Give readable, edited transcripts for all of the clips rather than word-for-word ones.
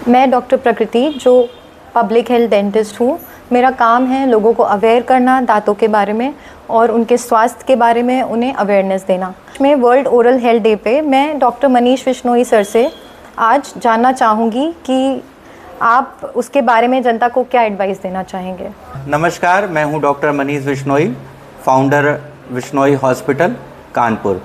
मैं डॉक्टर प्रकृति जो पब्लिक हेल्थ डेंटिस्ट हूँ। मेरा काम है लोगों को अवेयर करना दांतों के बारे में और उनके स्वास्थ्य के बारे में उन्हें अवेयरनेस देना। मैं वर्ल्ड ओरल हेल्थ डे पे मैं डॉक्टर मनीष बिश्नोई सर से आज जानना चाहूँगी कि आप उसके बारे में जनता को क्या एडवाइस देना चाहेंगे। नमस्कार, मैं हूँ doctor Manish Bishnoi, founder Bishnoi hospital Kanpur.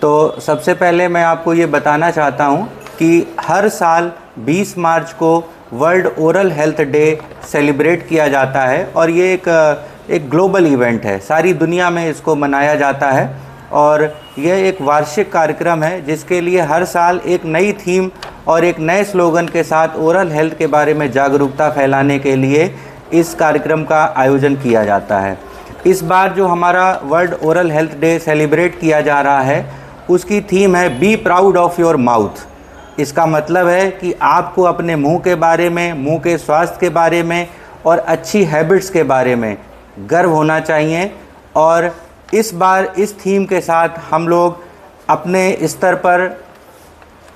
तो सबसे पहले मैं आपको ये बताना चाहता हूँ कि हर साल 20 मार्च को world oral health day celebrate किया जाता है और ये एक ग्लोबल इवेंट है। सारी दुनिया में इसको मनाया जाता है और यह एक वार्षिक कार्यक्रम है जिसके लिए हर साल एक नई थीम और एक नए स्लोगन के साथ ओरल हेल्थ के बारे में जागरूकता फैलाने के लिए इस कार्यक्रम का आयोजन किया जाता है। इस बार जो हमारा world oral health day celebrate किया जा रहा है उसकी थीम है be proud of your mouth. इसका मतलब है कि आपको अपने मुंह के बारे में, मुंह के स्वास्थ्य के बारे में और अच्छी हैबिट्स के बारे में गर्व होना चाहिए। और इस बार इस थीम के साथ हम लोग अपने स्तर पर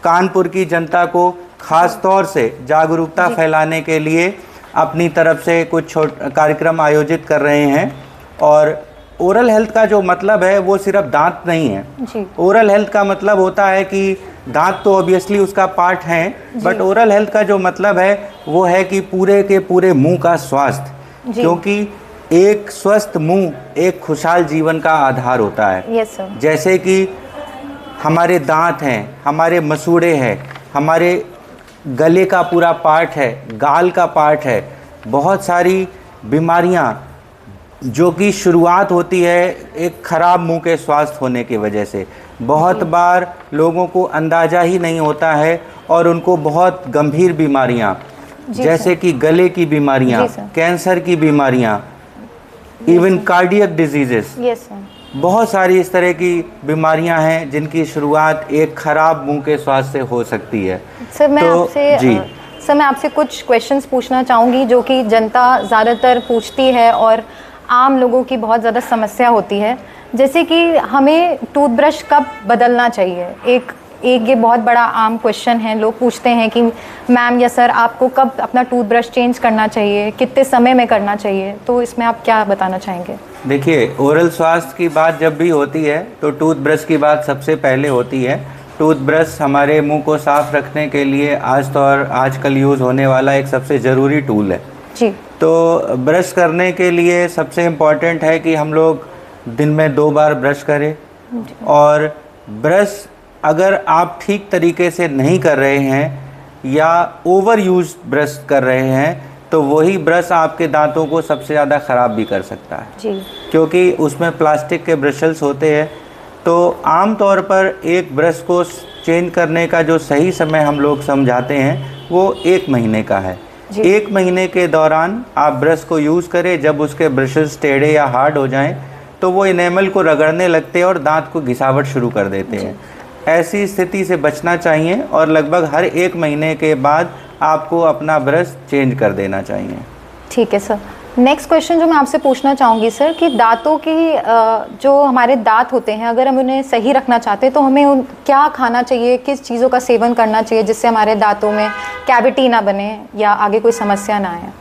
कानपुर की जनता को ख़ास तौर से जागरूकता फैलाने के लिए अपनी तरफ से कुछ कार्यक्रम आयोजित कर रहे हैं। और ओरल हेल्थ का जो मतलब है वो सिर्फ दांत नहीं है। ओरल हेल्थ का मतलब होता है कि दांत तो ऑब्वियसली उसका पार्ट है, बट ओरल हेल्थ का जो मतलब है वो है कि पूरे के पूरे मुंह का स्वास्थ्य, क्योंकि एक स्वस्थ मुंह एक खुशहाल जीवन का आधार होता है। जैसे कि हमारे दांत हैं, हमारे मसूड़े हैं, हमारे गले का पूरा पार्ट है, गाल का पार्ट है। बहुत सारी बीमारियां जो कि शुरुआत होती है एक ख़राब मुंह के स्वास्थ्य होने की वजह से। बहुत बार लोगों को अंदाज़ा ही नहीं होता है और उनको बहुत गंभीर बीमारियां जैसे कि गले की बीमारियां, कैंसर की बीमारियां, इवन कार्डियक डिजीजेस, बहुत सारी इस तरह की बीमारियां हैं जिनकी शुरुआत एक ख़राब मुंह के स्वास्थ्य से हो सकती है। सर मैं आपसे कुछ क्वेश्चंस पूछना चाहूँगी जो कि जनता ज़्यादातर पूछती है और आम लोगों की बहुत ज़्यादा समस्या होती है। जैसे कि हमें टूथब्रश कब बदलना चाहिए, एक ये बहुत बड़ा आम क्वेश्चन है। लोग पूछते हैं कि मैम या सर आपको कब अपना टूथब्रश चेंज करना चाहिए, कितने समय में करना चाहिए, तो इसमें आप क्या बताना चाहेंगे। देखिए, ओरल स्वास्थ्य की बात जब भी होती है तो टूथब्रश की बात सबसे पहले होती है। टूथब्रश हमारे मुंह को साफ़ रखने के लिए आजकल यूज़ होने वाला एक सबसे ज़रूरी टूल है जी। तो ब्रश करने के लिए सबसे इम्पॉर्टेंट है कि हम लोग दिन में 2 बार ब्रश करें। और ब्रश अगर आप ठीक तरीके से नहीं कर रहे हैं या ओवर यूज ब्रश कर रहे हैं तो वही ब्रश आपके दांतों को सबसे ज़्यादा ख़राब भी कर सकता है जी। क्योंकि उसमें प्लास्टिक के ब्रशल्स होते हैं। तो आम तौर पर एक ब्रश को चेंज करने का जो सही समय हम लोग समझाते हैं वो 1 महीने का है। 1 महीने के दौरान आप ब्रश को यूज़ करें। जब उसके ब्रशेस टेढ़े या हार्ड हो जाएं तो वो इनेमल को रगड़ने लगते हैं और दांत को घिसावट शुरू कर देते हैं। ऐसी स्थिति से बचना चाहिए और लगभग हर 1 महीने के बाद आपको अपना ब्रश चेंज कर देना चाहिए। ठीक है सर। नेक्स्ट क्वेश्चन जो मैं आपसे पूछना चाहूँगी सर कि दांतों की जो हमारे दांत होते हैं अगर हम उन्हें सही रखना चाहते हैं तो हमें क्या खाना चाहिए, किस चीज़ों का सेवन करना चाहिए जिससे हमारे दांतों में कैविटी ना बने या आगे कोई समस्या ना आए।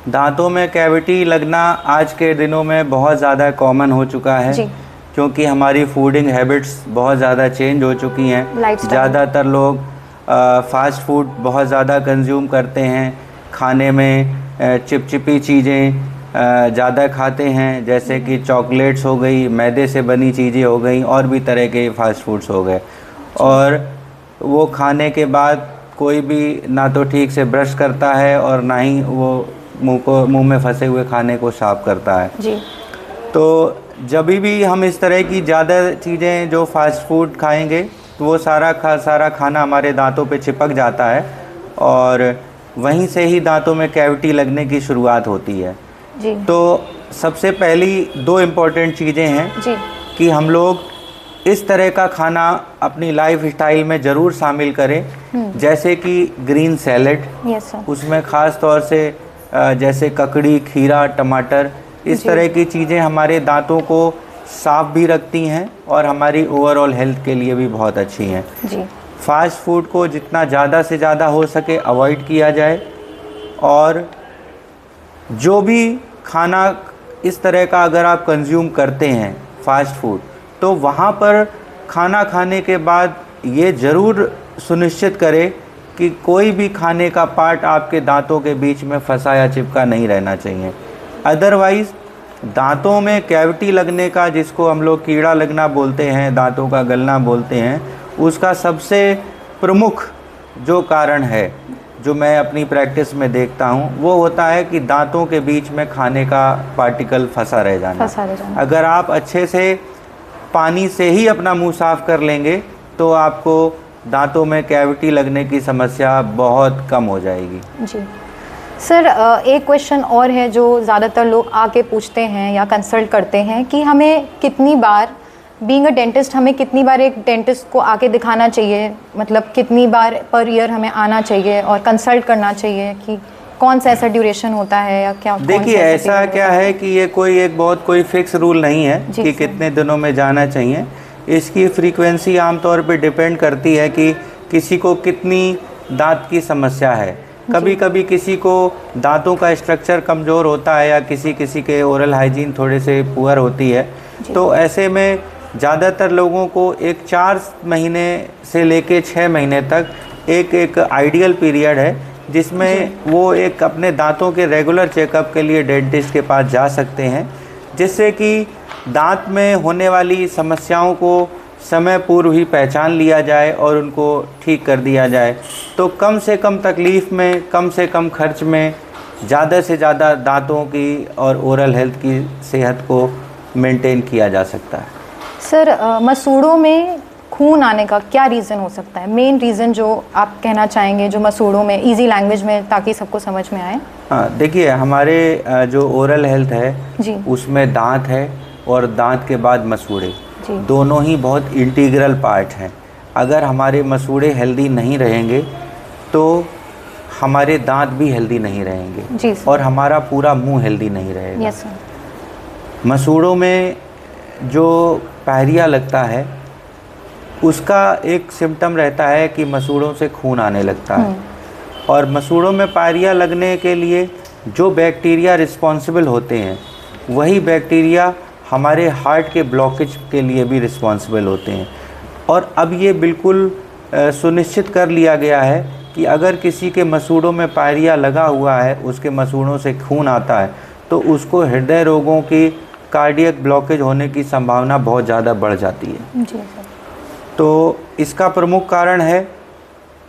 दांतों में कैविटी लगना आज के दिनों में बहुत ज़्यादा कॉमन हो चुका है जी। क्योंकि हमारी फूडिंग हैबिट्स बहुत ज़्यादा चेंज हो चुकी हैं। ज़्यादातर लोग फास्ट फूड बहुत ज़्यादा कंज्यूम करते हैं। खाने में चिपचिपी चीज़ें ज़्यादा खाते हैं, जैसे कि चॉकलेट्स हो गई, मैदे से बनी चीज़ें हो गई और भी तरह के फास्ट फूड्स हो गए। और वो खाने के बाद कोई भी ना तो ठीक से ब्रश करता है और ना ही वो मुंह में फंसे हुए खाने को साफ करता है जी। तो जब भी हम इस तरह की ज़्यादा चीज़ें जो फास्ट फूड खाएंगे तो वो सारा खाना हमारे दांतों पे चिपक जाता है और वहीं से ही दांतों में कैविटी लगने की शुरुआत होती है जी। तो सबसे पहली 2 इम्पोर्टेंट चीज़ें हैं जी। कि हम लोग इस तरह का खाना अपनी लाइफ स्टाइल में ज़रूर शामिल करें, जैसे कि ग्रीन सैलेड, उसमें ख़ास तौर से जैसे ककड़ी, खीरा, टमाटर, इस तरह की चीज़ें हमारे दांतों को साफ भी रखती हैं और हमारी ओवरऑल हेल्थ के लिए भी बहुत अच्छी हैं जी। फास्ट फूड को जितना ज़्यादा से ज़्यादा हो सके अवॉइड किया जाए, और जो भी खाना इस तरह का अगर आप कंज्यूम करते हैं फास्ट फूड, तो वहाँ पर खाना खाने के बाद ये ज़रूर सुनिश्चित करें कि कोई भी खाने का पार्ट आपके दांतों के बीच में फंसा या चिपका नहीं रहना चाहिए। अदरवाइज़ दांतों में कैविटी लगने का, जिसको हम लोग कीड़ा लगना बोलते हैं, दांतों का गलना बोलते हैं, उसका सबसे प्रमुख जो कारण है, जो मैं अपनी प्रैक्टिस में देखता हूँ, वो होता है कि दांतों के बीच में खाने का पार्टिकल फंसा रह जाना। अगर आप अच्छे से पानी से ही अपना मुंह साफ़ कर लेंगे तो आपको दांतों में कैविटी लगने की समस्या बहुत कम हो जाएगी। जी सर, एक क्वेश्चन और है जो ज़्यादातर लोग आके पूछते हैं या कंसल्ट करते हैं कि हमें कितनी बार, बीइंग अ डेंटिस्ट, हमें कितनी बार एक डेंटिस्ट को आके दिखाना चाहिए, मतलब कितनी बार पर ईयर हमें आना चाहिए और कंसल्ट करना चाहिए, कि कौन सा ऐसा ड्यूरेशन होता है या क्या? देखिए, ऐसा क्या है कि ये कोई फिक्स रूल नहीं है कि कितने दिनों में जाना चाहिए। इसकी फ्रीक्वेंसी आमतौर पे डिपेंड करती है कि किसी को कितनी दांत की समस्या है। कभी कभी किसी को दांतों का स्ट्रक्चर कमज़ोर होता है या किसी के ओरल हाइजीन थोड़े से पुअर होती है, तो ऐसे में ज़्यादातर लोगों को एक 4 महीने से लेके 6 महीने तक एक आइडियल पीरियड है, जिसमें वो एक अपने दांतों के रेगुलर चेकअप के लिए डेंटिस्ट के पास जा सकते हैं, जिससे कि दांत में होने वाली समस्याओं को समय पूर्व ही पहचान लिया जाए और उनको ठीक कर दिया जाए। तो कम से कम तकलीफ़ में, कम से कम खर्च में ज़्यादा से ज़्यादा दांतों की और ओरल हेल्थ की सेहत को मेंटेन किया जा सकता है। सर, मसूड़ों में खून आने का क्या रीज़न हो सकता है? मेन रीज़न जो आप कहना चाहेंगे, जो मसूड़ों में, इजी लैंग्वेज में, ताकि सबको समझ में आए। हाँ, देखिए, हमारे जो ओरल हेल्थ है उसमें दांत है और दांत के बाद मसूड़े, दोनों ही बहुत इंटीग्रल पार्ट हैं। अगर हमारे मसूड़े हेल्दी नहीं रहेंगे तो हमारे दांत भी हेल्दी नहीं रहेंगे और हमारा पूरा मुंह हेल्दी नहीं रहेगा। Yes sir. मसूड़ों में जो पायरिया लगता है उसका एक सिम्टम रहता है कि मसूड़ों से खून आने लगता है, और मसूड़ों में पायरिया लगने के लिए जो बैक्टीरिया रिस्पॉन्सिबल होते हैं, वही बैक्टीरिया हमारे हार्ट के ब्लॉकेज के लिए भी रिस्पॉन्सिबल होते हैं। और अब ये बिल्कुल सुनिश्चित कर लिया गया है कि अगर किसी के मसूड़ों में पायरिया लगा हुआ है, उसके मसूड़ों से खून आता है, तो उसको हृदय रोगों की, कार्डियक ब्लॉकेज होने की संभावना बहुत ज़्यादा बढ़ जाती है। जी सर। तो इसका प्रमुख कारण है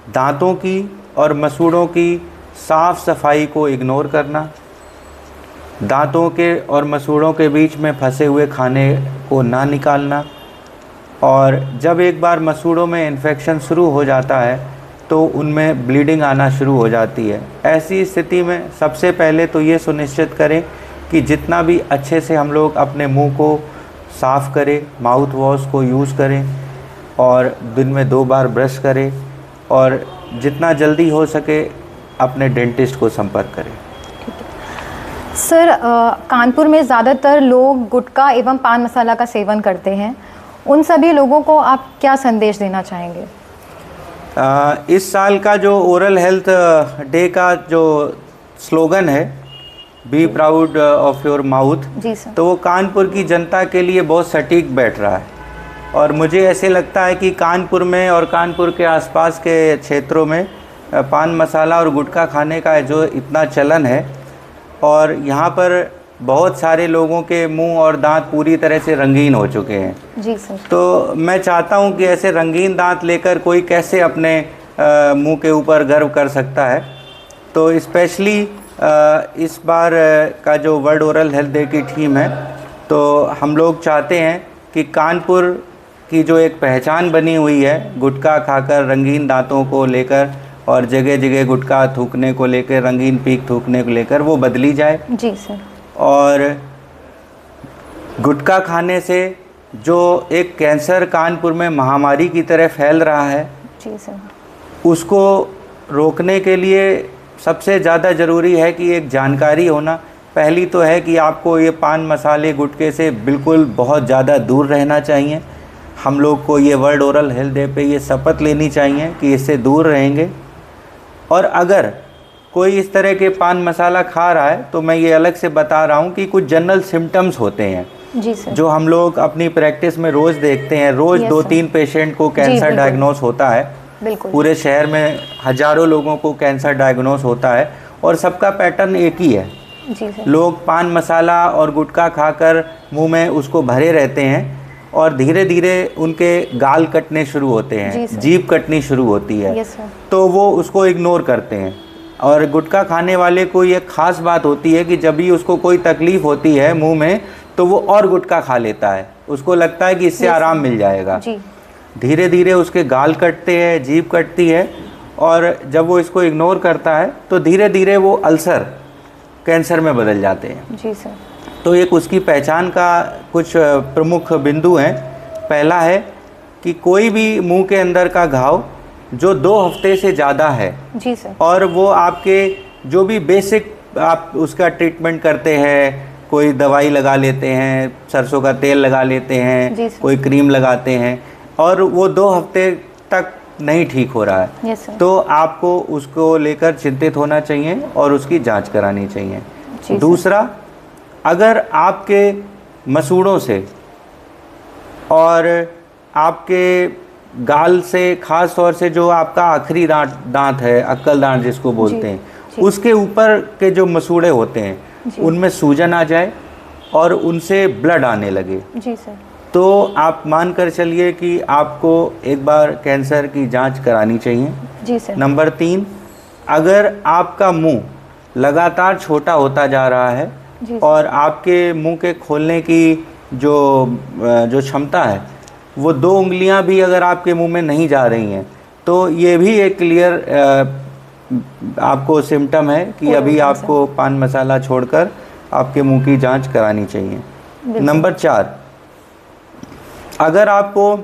दांतों की और मसूड़ों की साफ़ सफाई को इग्नोर करना, दांतों के और मसूड़ों के बीच में फंसे हुए खाने को ना निकालना, और जब एक बार मसूड़ों में इन्फेक्शन शुरू हो जाता है तो उनमें ब्लीडिंग आना शुरू हो जाती है। ऐसी स्थिति में सबसे पहले तो ये सुनिश्चित करें कि जितना भी अच्छे से हम लोग अपने मुंह को साफ़ करें, माउथ वॉश को यूज़ करें और दिन में 2 बार ब्रश करें, और जितना जल्दी हो सके अपने डेंटिस्ट को संपर्क करें। सर, कानपुर में ज़्यादातर लोग गुटखा एवं पान मसाला का सेवन करते हैं, उन सभी लोगों को आप क्या संदेश देना चाहेंगे? इस साल का जो ओरल हेल्थ डे का जो स्लोगन है, be proud of your mouth, तो वो कानपुर की जनता के लिए बहुत सटीक बैठ रहा है। और मुझे ऐसे लगता है कि कानपुर में और कानपुर के आसपास के क्षेत्रों में पान मसाला और गुटखा खाने का जो इतना चलन है, और यहाँ पर बहुत सारे लोगों के मुंह और दांत पूरी तरह से रंगीन हो चुके हैं। जी सर। तो मैं चाहता हूँ कि ऐसे रंगीन दांत लेकर कोई कैसे अपने मुंह के ऊपर गर्व कर सकता है। तो स्पेशली इस बार का जो वर्ल्ड ओरल हेल्थ डे की थीम है, तो हम लोग चाहते हैं कि कानपुर की जो एक पहचान बनी हुई है गुटखा खाकर, रंगीन दांतों को लेकर और जगह जगह गुटखा थूकने को लेकर, रंगीन पीक थूकने को लेकर, वो बदली जाए। जी सर। और गुटखा खाने से जो एक कैंसर कानपुर में महामारी की तरह फैल रहा है, जी सर, उसको रोकने के लिए सबसे ज़्यादा ज़रूरी है कि एक जानकारी होना। पहली तो है कि आपको ये पान मसाले गुटखे से बिल्कुल बहुत ज़्यादा दूर रहना चाहिए। हम लोग को ये वर्ल्ड ओरल हेल्थ डे पे ये शपथ लेनी चाहिए कि इससे दूर रहेंगे। और अगर कोई इस तरह के पान मसाला खा रहा है तो मैं ये अलग से बता रहा हूँ कि कुछ जनरल सिम्टम्स होते हैं जी सर, जो हम लोग अपनी प्रैक्टिस में रोज़ देखते हैं। रोज़ Yes, 2-3 पेशेंट को कैंसर डायग्नोस होता है। बिल्कुल पूरे शहर में हज़ारों लोगों को कैंसर डायग्नोस होता है और सबका पैटर्न एक ही है। जी सर, लोग पान मसाला और गुटखा खाकर मुंह में उसको भरे रहते हैं और धीरे धीरे उनके गाल कटने शुरू होते हैं, जीभ कटनी शुरू होती है। यस सर, तो वो उसको इग्नोर करते हैं। और गुटखा खाने वाले को ये ख़ास बात होती है कि जब भी उसको कोई तकलीफ़ होती है मुंह में तो वो और गुटखा खा लेता है, उसको लगता है कि इससे आराम मिल जाएगा। जी, धीरे धीरे उसके गाल कटते हैं, जीभ कटती है और जब वो इसको इग्नोर करता है तो धीरे धीरे वो अल्सर कैंसर में बदल जाते हैं। जी सर, तो एक उसकी पहचान का कुछ प्रमुख बिंदु हैं। पहला है कि कोई भी मुंह के अंदर का घाव जो 2 हफ्ते से ज़्यादा है जी सर, और वो आपके जो भी बेसिक आप उसका ट्रीटमेंट करते हैं, कोई दवाई लगा लेते हैं, सरसों का तेल लगा लेते जी हैं, सर। कोई क्रीम लगाते हैं और वो 2 हफ्ते तक नहीं ठीक हो रहा है, यस सर, तो आपको उसको लेकर चिंतित होना चाहिए और उसकी जांच करानी चाहिए। जी सर। दूसरा, अगर आपके मसूड़ों से और आपके गाल से, ख़ास तौर से जो आपका आखिरी दांत है, अक्कल दांत जिसको बोलते हैं, उसके ऊपर के जो मसूड़े होते हैं उनमें सूजन आ जाए और उनसे ब्लड आने लगे, जी सर, तो आप मान कर चलिए कि आपको एक बार कैंसर की जांच करानी चाहिए। जी सर, नंबर 3, अगर आपका मुंह लगातार छोटा होता जा रहा है जी और आपके मुंह के खोलने की जो क्षमता है वो 2 उंगलियां भी अगर आपके मुंह में नहीं जा रही हैं तो ये भी एक क्लियर आपको सिम्टम है कि अभी आपको पान मसाला छोड़कर आपके मुंह की जांच करानी चाहिए। नंबर 4, अगर आपको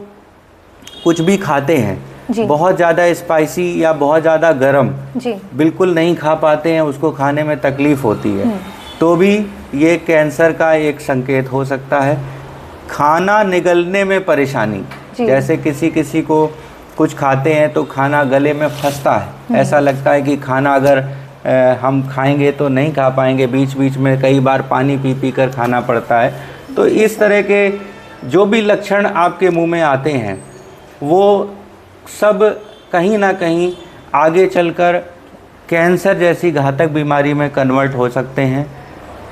कुछ भी खाते हैं बहुत ज़्यादा स्पाइसी या बहुत ज़्यादा गरम, जी, बिल्कुल नहीं खा पाते हैं, उसको खाने में तकलीफ़ होती है, तो भी ये कैंसर का एक संकेत हो सकता है। खाना निगलने में परेशानी, जैसे किसी को कुछ खाते हैं तो खाना गले में फंसता है, ऐसा लगता है कि खाना अगर हम खाएंगे तो नहीं खा पाएंगे, बीच बीच में कई बार पानी पी पी कर खाना पड़ता है। तो इस तरह के जो भी लक्षण आपके मुंह में आते हैं वो सब कहीं ना कहीं आगे चलकर कैंसर जैसी घातक बीमारी में कन्वर्ट हो सकते हैं।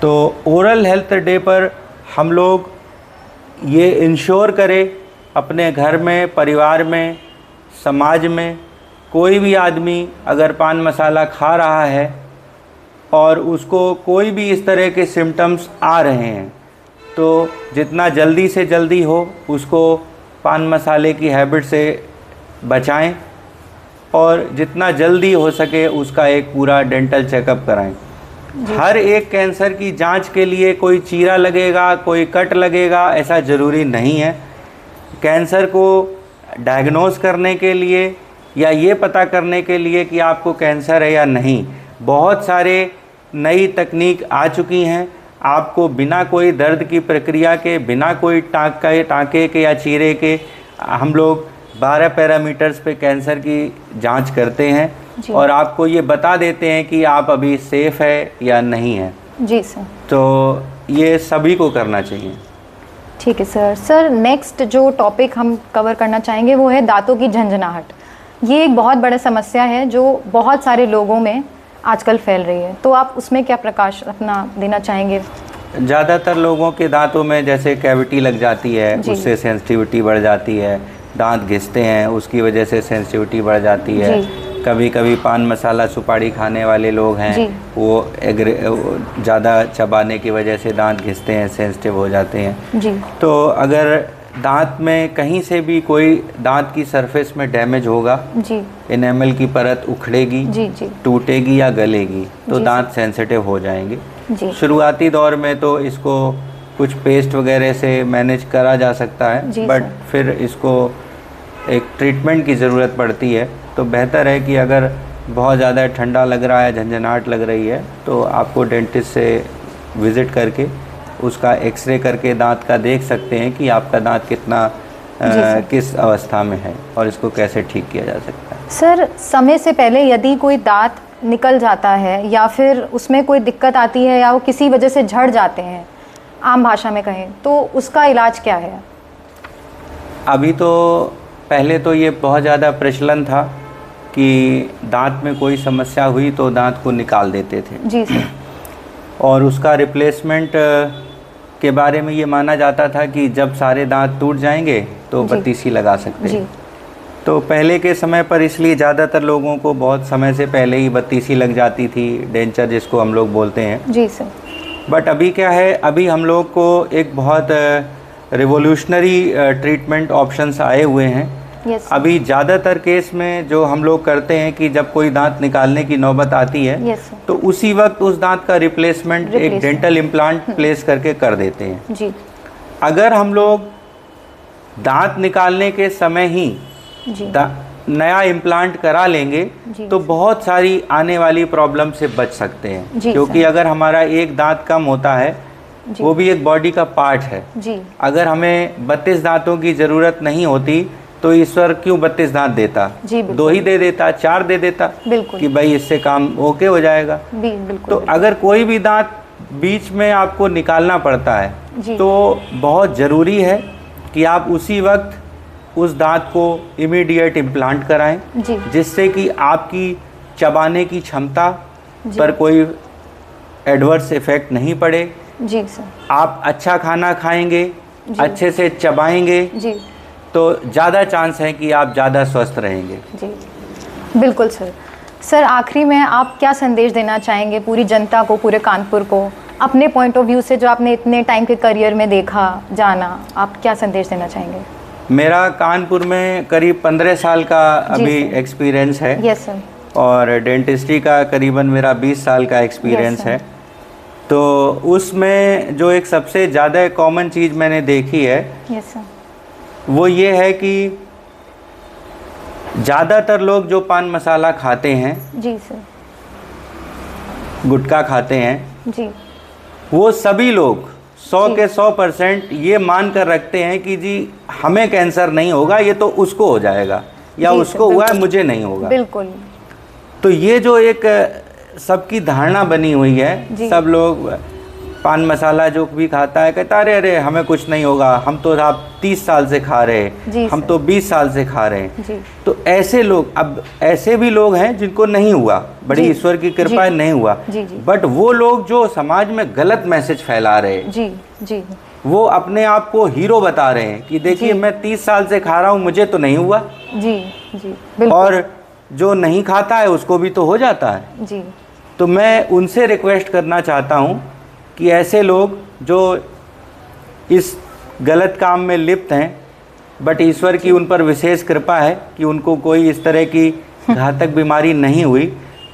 तो ओरल हेल्थ डे पर हम लोग ये इंश्योर करें अपने घर में, परिवार में, समाज में, कोई भी आदमी अगर पान मसाला खा रहा है और उसको कोई भी इस तरह के सिम्टम्स आ रहे हैं तो जितना जल्दी से जल्दी हो उसको पान मसाले की हैबिट से बचाएं और जितना जल्दी हो सके उसका एक पूरा डेंटल चेकअप कराएं। हर एक कैंसर की जांच के लिए कोई चीरा लगेगा, कोई कट लगेगा, ऐसा ज़रूरी नहीं है। कैंसर को डायग्नोस करने के लिए या ये पता करने के लिए कि आपको कैंसर है या नहीं, बहुत सारे नई तकनीक आ चुकी हैं। आपको बिना कोई दर्द की प्रक्रिया के, बिना कोई टाँके के या चीरे के हम लोग 12 पैरामीटर्स पे कैंसर की जांच करते हैं और आपको ये बता देते हैं कि आप अभी सेफ़ है या नहीं है। जी सर, तो ये सभी को करना चाहिए। ठीक है सर। सर नेक्स्ट जो टॉपिक हम कवर करना चाहेंगे वो है दांतों की झंझनाहट। ये एक बहुत बड़ा समस्या है जो बहुत सारे लोगों में आजकल फैल रही है, तो आप उसमें क्या प्रकाश अपना देना चाहेंगे? ज़्यादातर लोगों के दांतों में जैसे कैविटी लग जाती है, उससे सेंसिटिविटी बढ़ जाती है, दांत घिसते हैं उसकी वजह से सेंसिटिविटी बढ़ जाती है। कभी कभी पान मसाला सुपारी खाने वाले लोग हैं वो ज़्यादा चबाने की वजह से दांत घिसते हैं, सेंसिटिव हो जाते हैं। जी। तो अगर दांत में कहीं से भी कोई दांत की सरफेस में डैमेज होगा, जी, एनेमल की परत उखड़ेगी, जी, जी, टूटेगी या गलेगी तो दांत सेंसिटिव हो जाएंगे। जी। शुरुआती दौर में तो इसको कुछ पेस्ट वगैरह से मैनेज करा जा सकता है, बट फिर इसको एक ट्रीटमेंट की ज़रूरत पड़ती है। तो बेहतर है कि अगर बहुत ज़्यादा ठंडा लग रहा है, झंझनाहट लग रही है, तो आपको डेंटिस्ट से विज़िट करके उसका एक्सरे करके दांत का देख सकते हैं कि आपका दांत कितना किस अवस्था में है और इसको कैसे ठीक किया जा सकता है। सर, समय से पहले यदि कोई दांत निकल जाता है या फिर उसमें कोई दिक्कत आती है या वो किसी वजह से झड़ जाते हैं, आम भाषा में कहें, तो उसका इलाज क्या है? अभी तो पहले तो ये बहुत ज़्यादा प्रचलन था कि दांत में कोई समस्या हुई तो दांत को निकाल देते थे। जी सर। और उसका रिप्लेसमेंट के बारे में ये माना जाता था कि जब सारे दांत टूट जाएंगे तो बत्तीसी लगा सकते हैं। तो पहले के समय पर इसलिए ज़्यादातर लोगों को बहुत समय से पहले ही बत्तीसी लग जाती थी, डेंचर जिसको हम लोग बोलते हैं। जी सर। बट अभी क्या है, अभी हम लोग को एक बहुत रिवोल्यूशनरी ट्रीटमेंट ऑप्शंस आए हुए हैं। yes, अभी ज़्यादातर केस में जो हम लोग करते हैं कि जब कोई दांत निकालने की नौबत आती है yes, तो उसी वक्त उस दांत का रिप्लेसमेंट एक डेंटल इम्प्लांट प्लेस करके कर देते हैं। जी। अगर हम लोग दांत निकालने के समय ही नया इम्प्लांट करा लेंगे तो बहुत सारी आने वाली प्रॉब्लम से बच सकते हैं। क्योंकि अगर हमारा एक दांत कम होता है, वो भी एक बॉडी का पार्ट है। अगर हमें 32 दांतों की ज़रूरत नहीं होती तो ईश्वर क्यों 32 दांत देता? 2 ही दे देता, 4 दे देता कि भाई इससे काम ओके हो जाएगा। तो अगर कोई भी दांत बीच में आपको निकालना पड़ता है तो बहुत ज़रूरी है कि आप उसी वक्त उस दांत को इमीडिएट इम्प्लांट कराएं, जिससे कि आपकी चबाने की क्षमता पर कोई एडवर्स इफेक्ट नहीं पड़े। जी सर। आप अच्छा खाना खाएंगे, अच्छे से चबाएंगे तो ज़्यादा चांस है कि आप ज़्यादा स्वस्थ रहेंगे। जी, बिल्कुल सर। सर, आखिरी में आप क्या संदेश देना चाहेंगे पूरी जनता को, पूरे कानपुर को, अपने पॉइंट ऑफ व्यू से, जो आपने इतने टाइम के करियर में देखा, जाना, आप क्या संदेश देना चाहेंगे? मेरा कानपुर में करीब 15 साल का अभी एक्सपीरियंस है। Yes sir. और डेंटिस्ट्री का करीबन मेरा 20 साल का एक्सपीरियंस है। तो उसमें जो एक सबसे ज़्यादा कॉमन चीज़ मैंने देखी है, यस सर, वो ये है कि ज़्यादातर लोग जो पान मसाला खाते हैं, जी सर, गुटखा खाते हैं, जी, वो सभी लोग 100 के 100% ये मान कर रखते हैं कि जी हमें कैंसर नहीं होगा, ये तो उसको हो जाएगा, या उसको हुआ है मुझे नहीं होगा। बिल्कुल। तो ये जो एक सबकी धारणा बनी हुई है, सब लोग पान मसाला जो भी खाता है कहता है अरे हमें कुछ नहीं होगा, हम तो आप 30 साल से खा रहे हैं, हम तो 20 साल से खा रहे हैं। तो ऐसे लोग, अब ऐसे भी लोग हैं जिनको नहीं हुआ, बड़ी ईश्वर की कृपा है नहीं हुआ, बट वो लोग जो समाज में गलत मैसेज फैला रहे हैं, वो अपने आप को हीरो बता रहे हैं कि देखिए मैं 30 साल से खा रहा हूँ, मुझे तो नहीं हुआ। और जो नहीं खाता है उसको भी तो हो जाता है। तो मैं उनसे रिक्वेस्ट करना चाहता हूँ कि ऐसे लोग जो इस गलत काम में लिप्त हैं, बट ईश्वर की उन पर विशेष कृपा है कि उनको कोई इस तरह की घातक बीमारी नहीं हुई,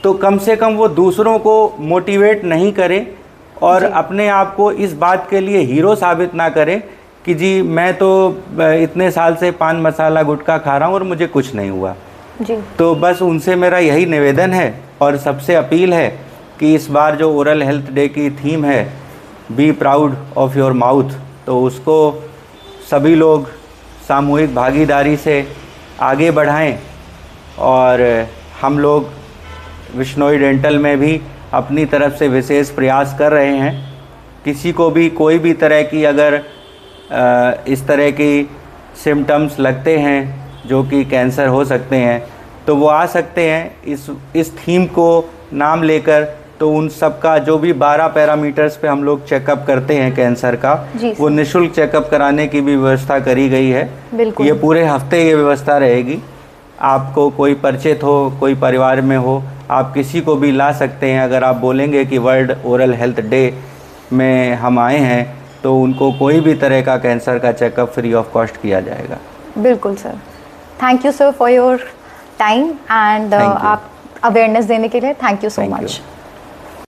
तो कम से कम वो दूसरों को मोटिवेट नहीं करें और अपने आप को इस बात के लिए हीरो साबित ना करें कि जी मैं तो इतने साल से पान मसाला गुटखा खा रहा हूँ और मुझे कुछ नहीं हुआ। तो बस उनसे मेरा यही निवेदन है और सबसे अपील है कि इस बार जो ओरल हेल्थ डे की थीम है, be proud of your mouth, तो उसको सभी लोग सामूहिक भागीदारी से आगे बढ़ाएं। और हम लोग विश्नोई डेंटल में भी अपनी तरफ से विशेष प्रयास कर रहे हैं। किसी को भी कोई भी तरह की अगर इस तरह की सिम्टम्स लगते हैं जो कि कैंसर हो सकते हैं, तो वो आ सकते हैं इस थीम को नाम लेकर। तो उन सब का जो भी 12 पैरामीटर्स पे हम लोग चेकअप करते हैं कैंसर का, वो निःशुल्क चेकअप कराने की भी व्यवस्था करी गई है। ये पूरे हफ्ते ये व्यवस्था रहेगी। आपको कोई परिचित हो, कोई परिवार में हो, आप किसी को भी ला सकते हैं। अगर आप बोलेंगे कि वर्ल्ड ओरल हेल्थ डे में हम आए हैं, तो उनको कोई भी तरह का कैंसर का चेकअप फ्री ऑफ कॉस्ट किया जाएगा। बिल्कुल sir. Thank you sir for your time and आप अवेयरनेस देने के लिए। Thank you so much.